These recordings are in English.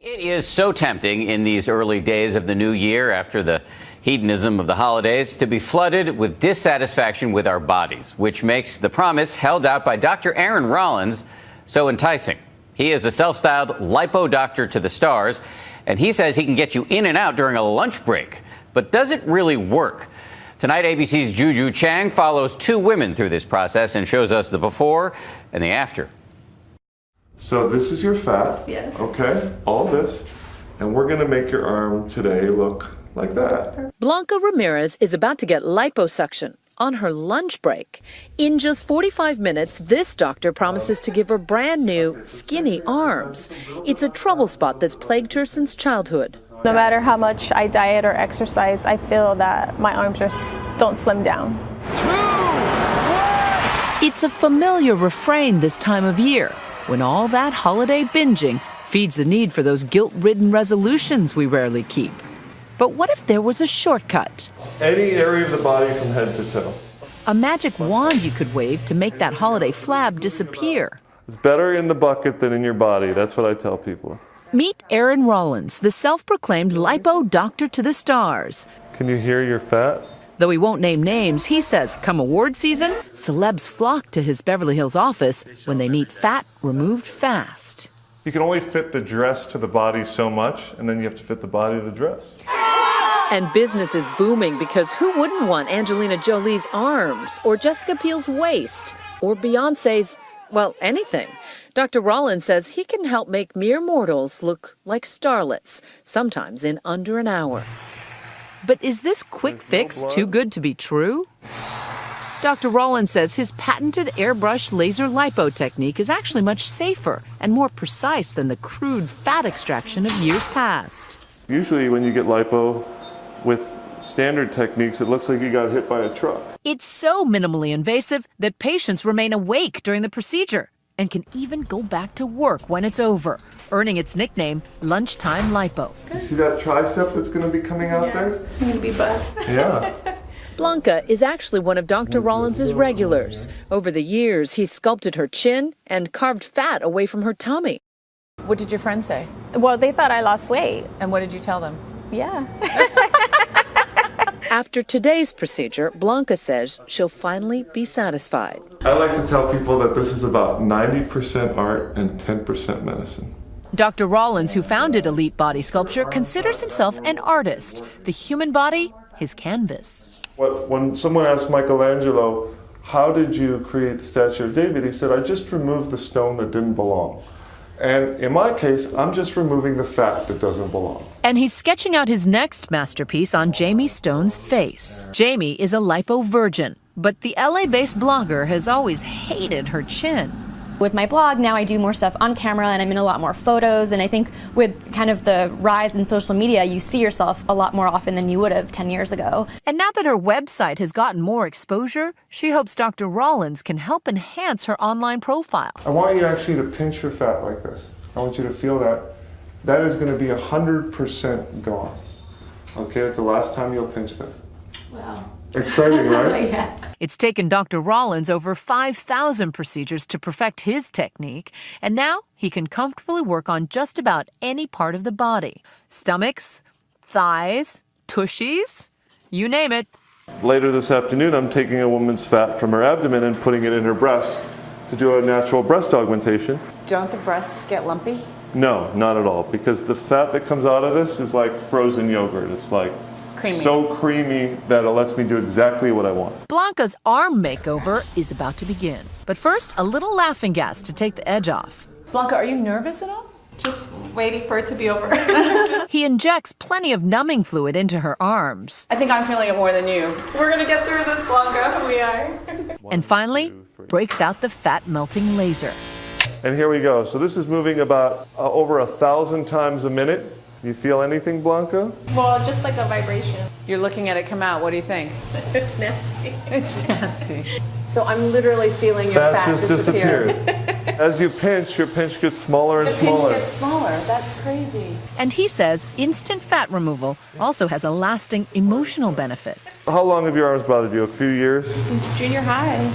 It is so tempting in these early days of the new year after the hedonism of the holidays to be flooded with dissatisfaction with our bodies, which makes the promise held out by Dr. Aaron Rollins so enticing. He is a self-styled lipo doctor to the stars, and he says he can get you in and out during a lunch break. But does it really work? Tonight, ABC's Juju Chang follows two women through this process and shows us the before and the after. So this is your fat, Yes. okay, all this, and we're gonna make your arm today look like that. Blanca Ramirez is about to get liposuction on her lunch break. In just 45 minutes, this doctor promises to give her brand new, skinny arms. It's a trouble spot that's plagued her since childhood. No matter how much I diet or exercise, I feel that my arms just don't slim down. It's a familiar refrain this time of year, when all that holiday binging feeds the need for those guilt-ridden resolutions we rarely keep. But what if there was a shortcut? Any area of the body from head to toe. A magic wand you could wave to make that holiday flab disappear. It's better in the bucket than in your body, that's what I tell people. Meet Aaron Rollins, the self-proclaimed lipo doctor to the stars. Can you hear your fat? Though he won't name names, he says come award season, celebs flock to his Beverly Hills office when they need fat removed fast. You can only fit the dress to the body so much, and then you have to fit the body to the dress. And business is booming because who wouldn't want Angelina Jolie's arms, or Jessica Biel's waist, or Beyonce's, well, anything? Dr. Rollins says he can help make mere mortals look like starlets, sometimes in under an hour. But is this quick fix too good to be true? Dr. Rollins says his patented airbrush laser lipo technique is actually much safer and more precise than the crude fat extraction of years past. Usually when you get lipo with standard techniques, it looks like you got hit by a truck. It's so minimally invasive that patients remain awake during the procedure and can even go back to work when it's over, earning its nickname, Lunchtime Lipo. You see that tricep that's going to be coming out there? I'm gonna be buff. Yeah. Blanca is actually one of Dr. Rollins' regulars. Over the years, he's sculpted her chin and carved fat away from her tummy. What did your friends say? Well, they thought I lost weight. And what did you tell them? Yeah. After today's procedure, Blanca says she'll finally be satisfied. I like to tell people that this is about 90% art and 10% medicine. Dr. Rollins, who founded Elite Body Sculpture, considers himself an artist. The human body, his canvas. When someone asked Michelangelo, how did you create the statue of David? He said, I just removed the stone that didn't belong. And in my case, I'm just removing the fat that doesn't belong. And he's sketching out his next masterpiece on Jamie Stone's face. Jamie is a lipo virgin, but the LA-based blogger has always hated her chin. With my blog, now I do more stuff on camera and I'm in a lot more photos, and I think with kind of the rise in social media, you see yourself a lot more often than you would have 10 years ago. And now that her website has gotten more exposure, she hopes Dr. Rollins can help enhance her online profile. I want you actually to pinch your fat like this. I want you to feel that. That is going to be 100% gone. Okay, it's the last time you'll pinch that. Wow. Exciting, right? Yeah. It's taken Dr. Rollins over 5,000 procedures to perfect his technique, and now he can comfortably work on just about any part of the body. Stomachs, thighs, tushies, you name it. Later this afternoon, I'm taking a woman's fat from her abdomen and putting it in her breasts to do a natural breast augmentation. Don't the breasts get lumpy? No, not at all, because the fat that comes out of this is like frozen yogurt. It's like Creamy. so creamy that it lets me do exactly what I want. Blanca's arm makeover is about to begin. But first, a little laughing gas to take the edge off. Blanca, are you nervous at all? Just waiting for it to be over. He injects plenty of numbing fluid into her arms. I think I'm feeling it more than you. We're gonna get through this, Blanca. We are. And finally, breaks out the fat melting laser. And here we go. So this is moving about over 1,000 times a minute. You feel anything, Blanca? Well, just like a vibration. You're looking at it come out. What do you think? It's nasty. It's nasty. So I'm literally feeling your Fat fat just disappear. disappeared. As you pinch, your pinch gets smaller and The pinch smaller. gets smaller. That's crazy. And he says instant fat removal also has a lasting emotional benefit. How long have your arms bothered you? A few years? Since junior high.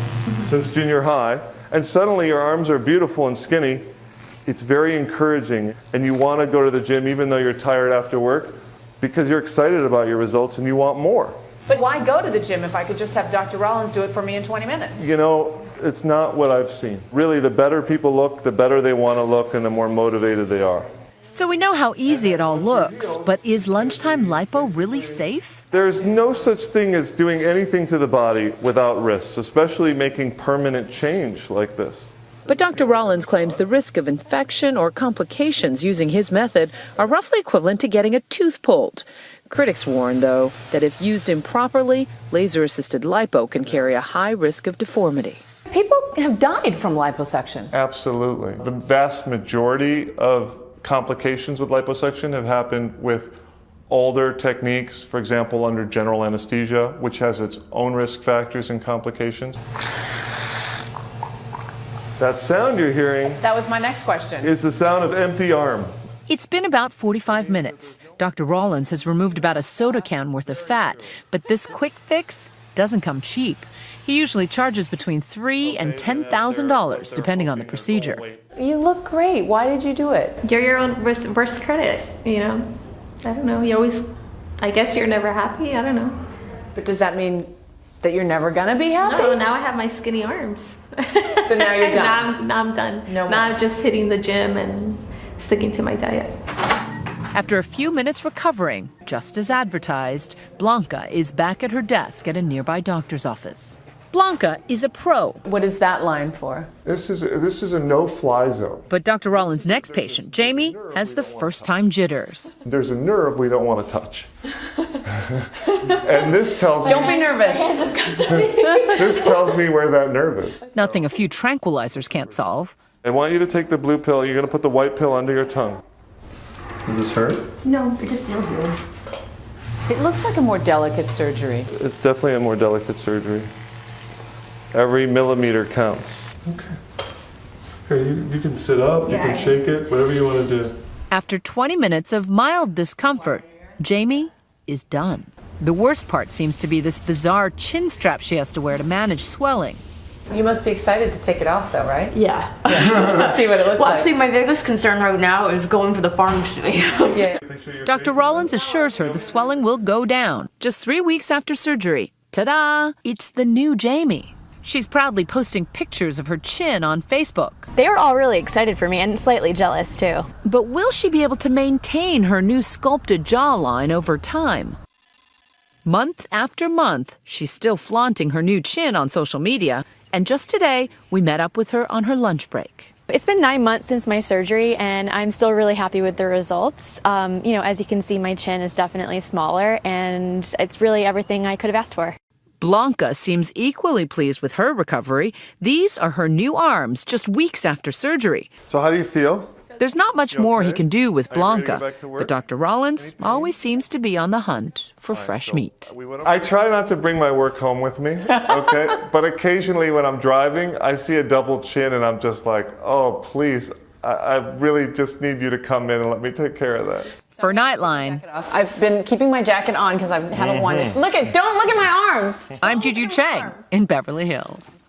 Since junior high. And suddenly your arms are beautiful and skinny. It's very encouraging, and you want to go to the gym even though you're tired after work because you're excited about your results and you want more. But why go to the gym if I could just have Dr. Rollins do it for me in 20 minutes? You know, it's not what I've seen. Really, the better people look, the better they want to look, and the more motivated they are. So we know how easy it all looks, but is lunchtime lipo really safe? There's no such thing as doing anything to the body without risks, especially making permanent change like this. But Dr. Rollins claims the risk of infection or complications using his method are roughly equivalent to getting a tooth pulled. Critics warn, though, that if used improperly, laser-assisted lipo can carry a high risk of deformity. People have died from liposuction. Absolutely. The vast majority of complications with liposuction have happened with older techniques, for example, under general anesthesia, which has its own risk factors and complications. That sound you're hearing That was my next question. is the sound of empty arm. It's been about 45 minutes. Dr. Rollins has removed about a soda can worth of fat, but this quick fix doesn't come cheap. He usually charges between $3,000 and $10,000, depending on the procedure. You look great. Why did you do it? You're your own worst critic, you know? I don't know. I guess you're never happy. I don't know. But does that mean that you're never going to be happy? No, now I have my skinny arms. So now you're done? Now I'm done. No now more. I'm just hitting the gym and sticking to my diet. After a few minutes recovering, just as advertised, Blanca is back at her desk at a nearby doctor's office. Blanca is a pro. What is that line for? This is a no-fly zone. But Dr. Rollins' next patient, Jamie, has the first-time jitters. There's a nerve we don't want to touch. And this tells me... Don't be nervous. This tells me where that nerve is. Nothing a few tranquilizers can't solve. I want you to take the blue pill. You're going to put the white pill under your tongue. Does this hurt? No, it just feels weird. It looks like a more delicate surgery. It's definitely a more delicate surgery. Every millimeter counts. Okay. Here, you can sit up, you can shake it, whatever you want to do. After 20 minutes of mild discomfort, Jamie is done. The worst part seems to be this bizarre chin strap she has to wear to manage swelling. You must be excited to take it off, though, right? Yeah. Let's see what it looks Well, like. actually, my biggest concern right now is going for the pharmacy. Yeah. Dr. Rollins assures her the swelling will go down. Just 3 weeks after surgery, ta-da, it's the new Jamie. She's proudly posting pictures of her chin on Facebook. They were all really excited for me and slightly jealous too. But will she be able to maintain her new sculpted jawline over time? Month after month, she's still flaunting her new chin on social media. And just today, we met up with her on her lunch break. It's been 9 months since my surgery and I'm still really happy with the results. As you can see, my chin is definitely smaller and it's really everything I could have asked for. Blanca seems equally pleased with her recovery. These are her new arms just weeks after surgery. So how do you feel? There's not much more he can do with Are you ready to Blanca, go back to work? but Dr. Rollins always seems to be on the hunt for fresh meat. I try not to bring my work home with me, okay? But occasionally when I'm driving, I see a double chin and I'm just like, oh, please, I really just need you to come in and let me take care of that. For Nightline, I've been keeping my jacket on because I haven't wanted. Don't look at my arms. I'm Juju Chang in Beverly Hills.